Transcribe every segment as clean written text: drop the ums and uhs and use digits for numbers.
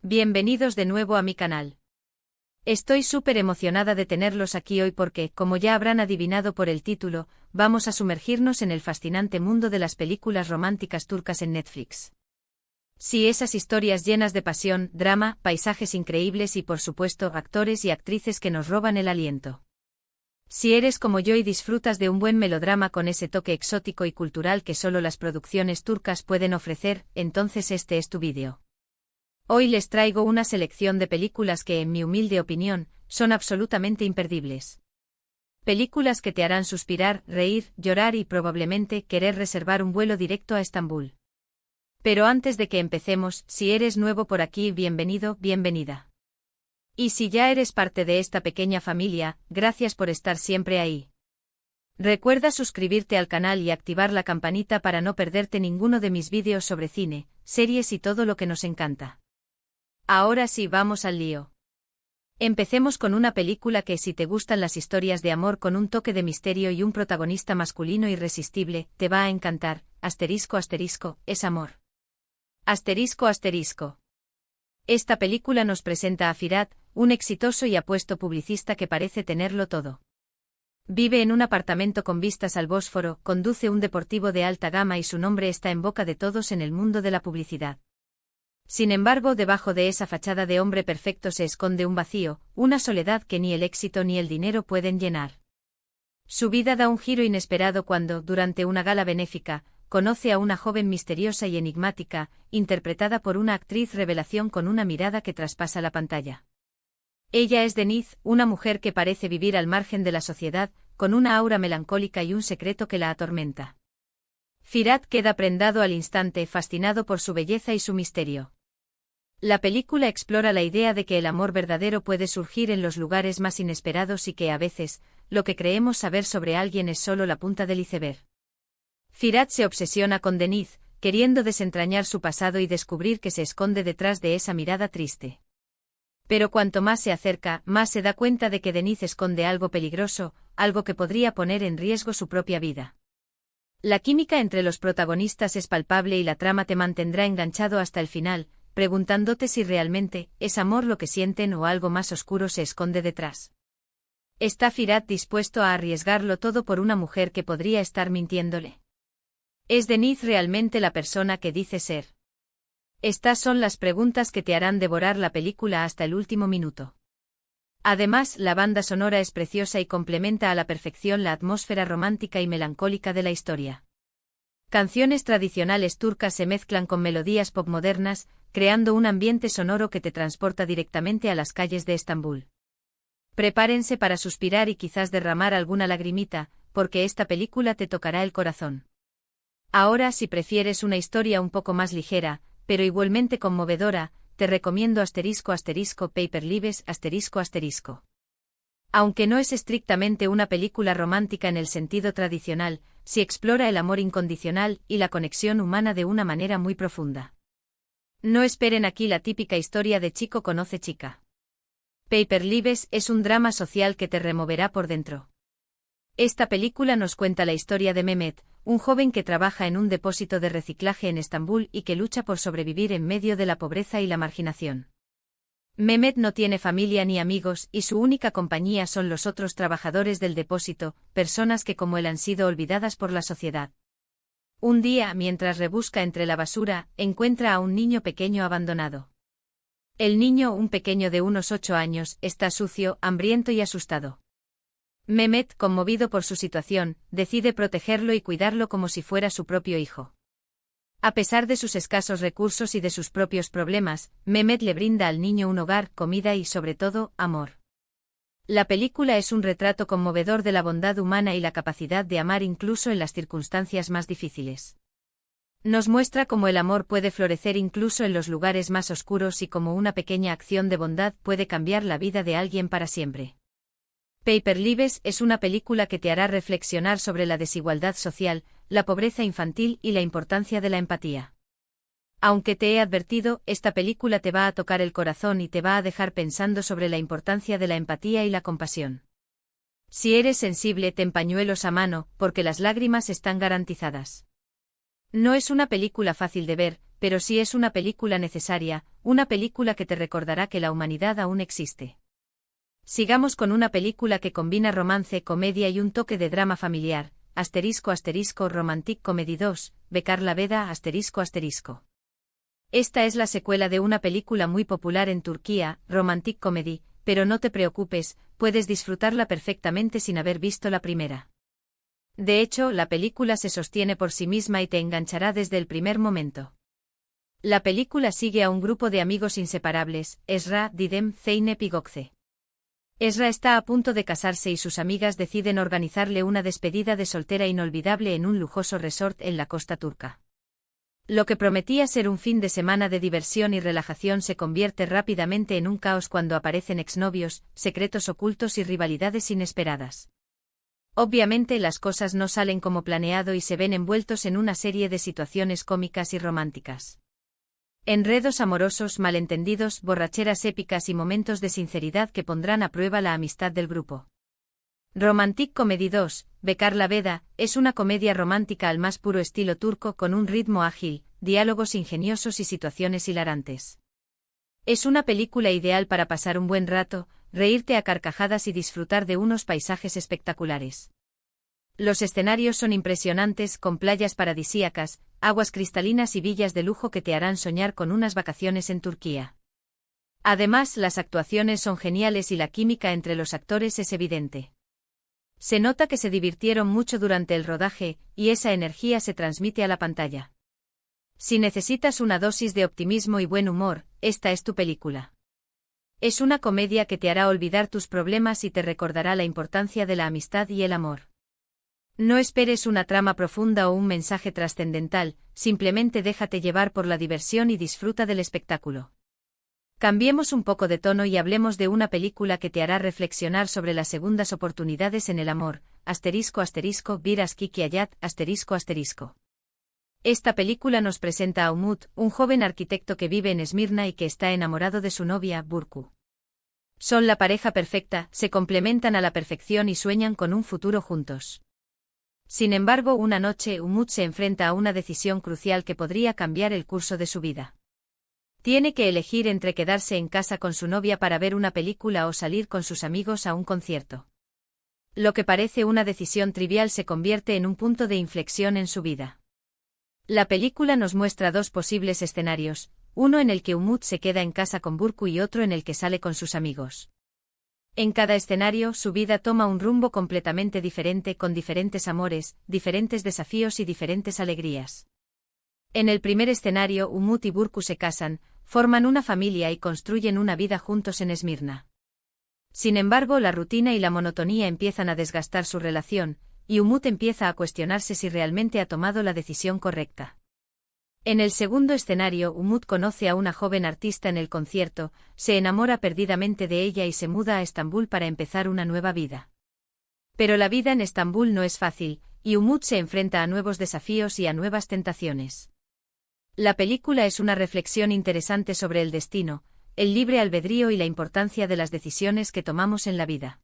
Bienvenidos de nuevo a mi canal. Estoy súper emocionada de tenerlos aquí hoy porque, como ya habrán adivinado por el título, vamos a sumergirnos en el fascinante mundo de las películas románticas turcas en Netflix. Sí, esas historias llenas de pasión, drama, paisajes increíbles y por supuesto actores y actrices que nos roban el aliento. Si eres como yo y disfrutas de un buen melodrama con ese toque exótico y cultural que solo las producciones turcas pueden ofrecer, entonces este es tu vídeo. Hoy les traigo una selección de películas que, en mi humilde opinión, son absolutamente imperdibles. Películas que te harán suspirar, reír, llorar y probablemente querer reservar un vuelo directo a Estambul. Pero antes de que empecemos, si eres nuevo por aquí, bienvenido, bienvenida. Y si ya eres parte de esta pequeña familia, gracias por estar siempre ahí. Recuerda suscribirte al canal y activar la campanita para no perderte ninguno de mis vídeos sobre cine, series y todo lo que nos encanta. Ahora sí, vamos al lío. Empecemos con una película que, si te gustan las historias de amor con un toque de misterio y un protagonista masculino irresistible, te va a encantar. Es amor. Esta película nos presenta a Firat, un exitoso y apuesto publicista que parece tenerlo todo. Vive en un apartamento con vistas al Bósforo, conduce un deportivo de alta gama y su nombre está en boca de todos en el mundo de la publicidad. Sin embargo, debajo de esa fachada de hombre perfecto se esconde un vacío, una soledad que ni el éxito ni el dinero pueden llenar. Su vida da un giro inesperado cuando, durante una gala benéfica, conoce a una joven misteriosa y enigmática, interpretada por una actriz revelación con una mirada que traspasa la pantalla. Ella es Deniz, una mujer que parece vivir al margen de la sociedad, con una aura melancólica y un secreto que la atormenta. Firat queda prendado al instante, fascinado por su belleza y su misterio. La película explora la idea de que el amor verdadero puede surgir en los lugares más inesperados y que, a veces, lo que creemos saber sobre alguien es solo la punta del iceberg. Firat se obsesiona con Deniz, queriendo desentrañar su pasado y descubrir qué se esconde detrás de esa mirada triste. Pero cuanto más se acerca, más se da cuenta de que Deniz esconde algo peligroso, algo que podría poner en riesgo su propia vida. La química entre los protagonistas es palpable y la trama te mantendrá enganchado hasta el final, preguntándote si realmente es amor lo que sienten o algo más oscuro se esconde detrás. ¿Está Firat dispuesto a arriesgarlo todo por una mujer que podría estar mintiéndole? ¿Es Deniz realmente la persona que dice ser? Estas son las preguntas que te harán devorar la película hasta el último minuto. Además, la banda sonora es preciosa y complementa a la perfección la atmósfera romántica y melancólica de la historia. Canciones tradicionales turcas se mezclan con melodías pop modernas, creando un ambiente sonoro que te transporta directamente a las calles de Estambul. Prepárense para suspirar y quizás derramar alguna lagrimita, porque esta película te tocará el corazón. Ahora, si prefieres una historia un poco más ligera, pero igualmente conmovedora, te recomiendo Paper Lives. Aunque no es estrictamente una película romántica en el sentido tradicional, sí explora el amor incondicional y la conexión humana de una manera muy profunda. No esperen aquí la típica historia de chico conoce chica. Paper Lives es un drama social que te removerá por dentro. Esta película nos cuenta la historia de Mehmet, un joven que trabaja en un depósito de reciclaje en Estambul y que lucha por sobrevivir en medio de la pobreza y la marginación. Mehmet no tiene familia ni amigos y su única compañía son los otros trabajadores del depósito, personas que como él han sido olvidadas por la sociedad. Un día, mientras rebusca entre la basura, encuentra a un niño pequeño abandonado. El niño, un pequeño de unos 8 años, está sucio, hambriento y asustado. Mehmet, conmovido por su situación, decide protegerlo y cuidarlo como si fuera su propio hijo. A pesar de sus escasos recursos y de sus propios problemas, Mehmet le brinda al niño un hogar, comida y, sobre todo, amor. La película es un retrato conmovedor de la bondad humana y la capacidad de amar incluso en las circunstancias más difíciles. Nos muestra cómo el amor puede florecer incluso en los lugares más oscuros y cómo una pequeña acción de bondad puede cambiar la vida de alguien para siempre. Paper Lives es una película que te hará reflexionar sobre la desigualdad social, la pobreza infantil y la importancia de la empatía. Aunque te he advertido, esta película te va a tocar el corazón y te va a dejar pensando sobre la importancia de la empatía y la compasión. Si eres sensible, ten pañuelos a mano, porque las lágrimas están garantizadas. No es una película fácil de ver, pero sí es una película necesaria, una película que te recordará que la humanidad aún existe. Sigamos con una película que combina romance, comedia y un toque de drama familiar, **Romantic Comedy 2, Bekar la Veda **. Esta es la secuela de una película muy popular en Turquía, Romantic Comedy, pero no te preocupes, puedes disfrutarla perfectamente sin haber visto la primera. De hecho, la película se sostiene por sí misma y te enganchará desde el primer momento. La película sigue a un grupo de amigos inseparables, Esra, Didem, Zeynep y Gökçe. Esra está a punto de casarse y sus amigas deciden organizarle una despedida de soltera inolvidable en un lujoso resort en la costa turca. Lo que prometía ser un fin de semana de diversión y relajación se convierte rápidamente en un caos cuando aparecen exnovios, secretos ocultos y rivalidades inesperadas. Obviamente las cosas no salen como planeado y se ven envueltos en una serie de situaciones cómicas y románticas. Enredos amorosos, malentendidos, borracheras épicas y momentos de sinceridad que pondrán a prueba la amistad del grupo. Romantic Comedy 2, Bekar la Veda, es una comedia romántica al más puro estilo turco con un ritmo ágil, diálogos ingeniosos y situaciones hilarantes. Es una película ideal para pasar un buen rato, reírte a carcajadas y disfrutar de unos paisajes espectaculares. Los escenarios son impresionantes, con playas paradisíacas, aguas cristalinas y villas de lujo que te harán soñar con unas vacaciones en Turquía. Además, las actuaciones son geniales y la química entre los actores es evidente. Se nota que se divirtieron mucho durante el rodaje, y esa energía se transmite a la pantalla. Si necesitas una dosis de optimismo y buen humor, esta es tu película. Es una comedia que te hará olvidar tus problemas y te recordará la importancia de la amistad y el amor. No esperes una trama profunda o un mensaje trascendental, simplemente déjate llevar por la diversión y disfruta del espectáculo. Cambiemos un poco de tono y hablemos de una película que te hará reflexionar sobre las segundas oportunidades en el amor, **Biraz Kiki Hayat **. Esta película nos presenta a Umut, un joven arquitecto que vive en Esmirna y que está enamorado de su novia, Burcu. Son la pareja perfecta, se complementan a la perfección y sueñan con un futuro juntos. Sin embargo, una noche Umut se enfrenta a una decisión crucial que podría cambiar el curso de su vida. Tiene que elegir entre quedarse en casa con su novia para ver una película o salir con sus amigos a un concierto. Lo que parece una decisión trivial se convierte en un punto de inflexión en su vida. La película nos muestra dos posibles escenarios, uno en el que Umut se queda en casa con Burcu y otro en el que sale con sus amigos. En cada escenario, su vida toma un rumbo completamente diferente con diferentes amores, diferentes desafíos y diferentes alegrías. En el primer escenario, Umut y Burcu se casan, forman una familia y construyen una vida juntos en Esmirna. Sin embargo, la rutina y la monotonía empiezan a desgastar su relación, y Umut empieza a cuestionarse si realmente ha tomado la decisión correcta. En el segundo escenario, Umut conoce a una joven artista en el concierto, se enamora perdidamente de ella y se muda a Estambul para empezar una nueva vida. Pero la vida en Estambul no es fácil, y Umut se enfrenta a nuevos desafíos y a nuevas tentaciones. La película es una reflexión interesante sobre el destino, el libre albedrío y la importancia de las decisiones que tomamos en la vida.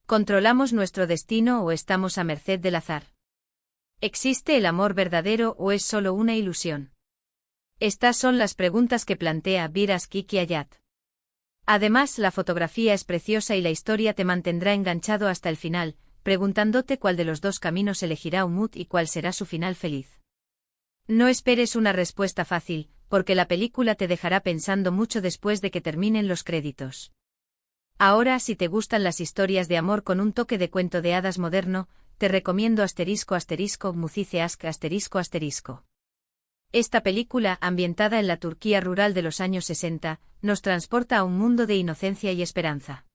¿Controlamos nuestro destino o estamos a merced del azar? ¿Existe el amor verdadero o es solo una ilusión? Estas son las preguntas que plantea Biraz Kiki Hayat. Además, la fotografía es preciosa y la historia te mantendrá enganchado hasta el final, preguntándote cuál de los dos caminos elegirá Umut y cuál será su final feliz. No esperes una respuesta fácil, porque la película te dejará pensando mucho después de que terminen los créditos. Ahora, si te gustan las historias de amor con un toque de cuento de hadas moderno, te recomiendo **Mucize Aşk **. Esta película, ambientada en la Turquía rural de los años 60, nos transporta a un mundo de inocencia y esperanza.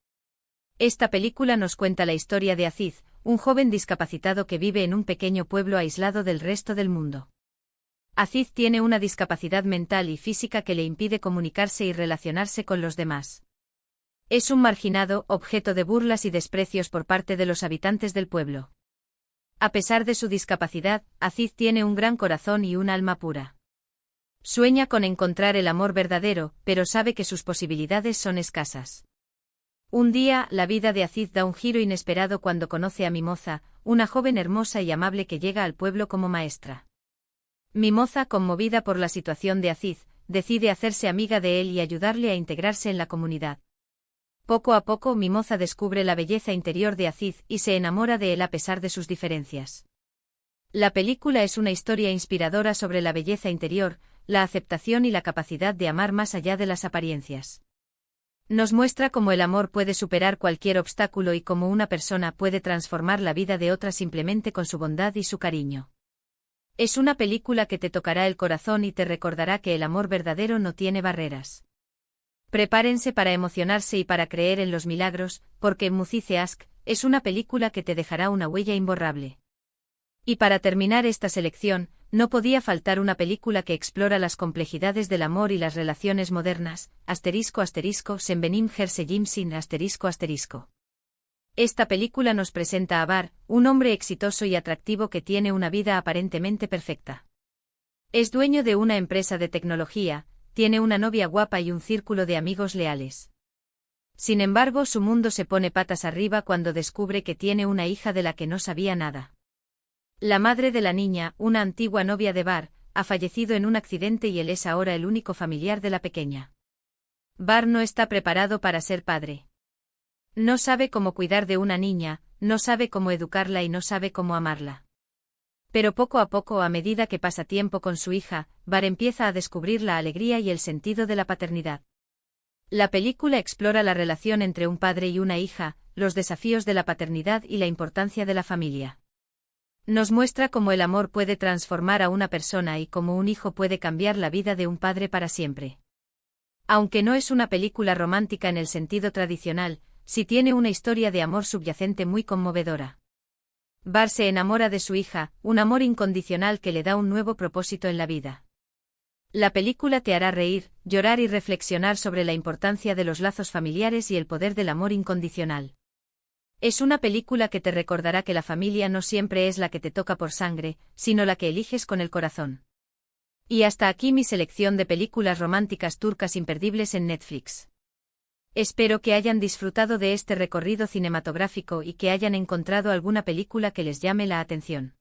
Esta película nos cuenta la historia de Aziz, un joven discapacitado que vive en un pequeño pueblo aislado del resto del mundo. Aziz tiene una discapacidad mental y física que le impide comunicarse y relacionarse con los demás. Es un marginado, objeto de burlas y desprecios por parte de los habitantes del pueblo. A pesar de su discapacidad, Aziz tiene un gran corazón y un alma pura. Sueña con encontrar el amor verdadero, pero sabe que sus posibilidades son escasas. Un día, la vida de Aziz da un giro inesperado cuando conoce a Mimoza, una joven hermosa y amable que llega al pueblo como maestra. Mimoza, conmovida por la situación de Aziz, decide hacerse amiga de él y ayudarle a integrarse en la comunidad. Poco a poco Mimoza descubre la belleza interior de Aziz y se enamora de él a pesar de sus diferencias. La película es una historia inspiradora sobre la belleza interior, la aceptación y la capacidad de amar más allá de las apariencias. Nos muestra cómo el amor puede superar cualquier obstáculo y cómo una persona puede transformar la vida de otra simplemente con su bondad y su cariño. Es una película que te tocará el corazón y te recordará que el amor verdadero no tiene barreras. Prepárense para emocionarse y para creer en los milagros, porque Music Ask es una película que te dejará una huella imborrable. Y para terminar esta selección, no podía faltar una película que explora las complejidades del amor y las relaciones modernas, ***, Benim Herseyim sin ***. Esta película nos presenta a Bar, un hombre exitoso y atractivo que tiene una vida aparentemente perfecta. Es dueño de una empresa de tecnología, tiene una novia guapa y un círculo de amigos leales. Sin embargo, su mundo se pone patas arriba cuando descubre que tiene una hija de la que no sabía nada. La madre de la niña, una antigua novia de Bar, ha fallecido en un accidente y él es ahora el único familiar de la pequeña. Bar no está preparado para ser padre. No sabe cómo cuidar de una niña, no sabe cómo educarla y no sabe cómo amarla. Pero poco a poco, a medida que pasa tiempo con su hija, Bar empieza a descubrir la alegría y el sentido de la paternidad. La película explora la relación entre un padre y una hija, los desafíos de la paternidad y la importancia de la familia. Nos muestra cómo el amor puede transformar a una persona y cómo un hijo puede cambiar la vida de un padre para siempre. Aunque no es una película romántica en el sentido tradicional, sí tiene una historia de amor subyacente muy conmovedora. Bar se enamora de su hija, un amor incondicional que le da un nuevo propósito en la vida. La película te hará reír, llorar y reflexionar sobre la importancia de los lazos familiares y el poder del amor incondicional. Es una película que te recordará que la familia no siempre es la que te toca por sangre, sino la que eliges con el corazón. Y hasta aquí mi selección de películas románticas turcas imperdibles en Netflix. Espero que hayan disfrutado de este recorrido cinematográfico y que hayan encontrado alguna película que les llame la atención.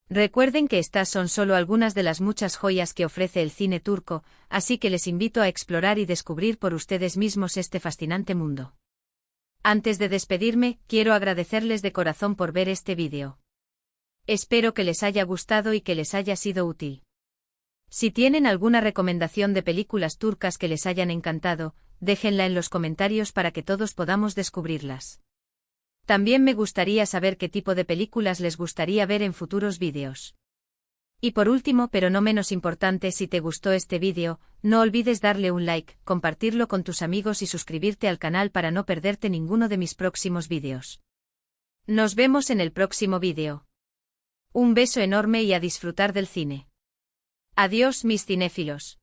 Recuerden que estas son solo algunas de las muchas joyas que ofrece el cine turco, así que les invito a explorar y descubrir por ustedes mismos este fascinante mundo. Antes de despedirme, quiero agradecerles de corazón por ver este vídeo. Espero que les haya gustado y que les haya sido útil. Si tienen alguna recomendación de películas turcas que les hayan encantado, déjenla en los comentarios para que todos podamos descubrirlas. También me gustaría saber qué tipo de películas les gustaría ver en futuros vídeos. Y por último, pero no menos importante, si te gustó este vídeo, no olvides darle un like, compartirlo con tus amigos y suscribirte al canal para no perderte ninguno de mis próximos vídeos. Nos vemos en el próximo vídeo. Un beso enorme y a disfrutar del cine. Adiós, mis cinéfilos.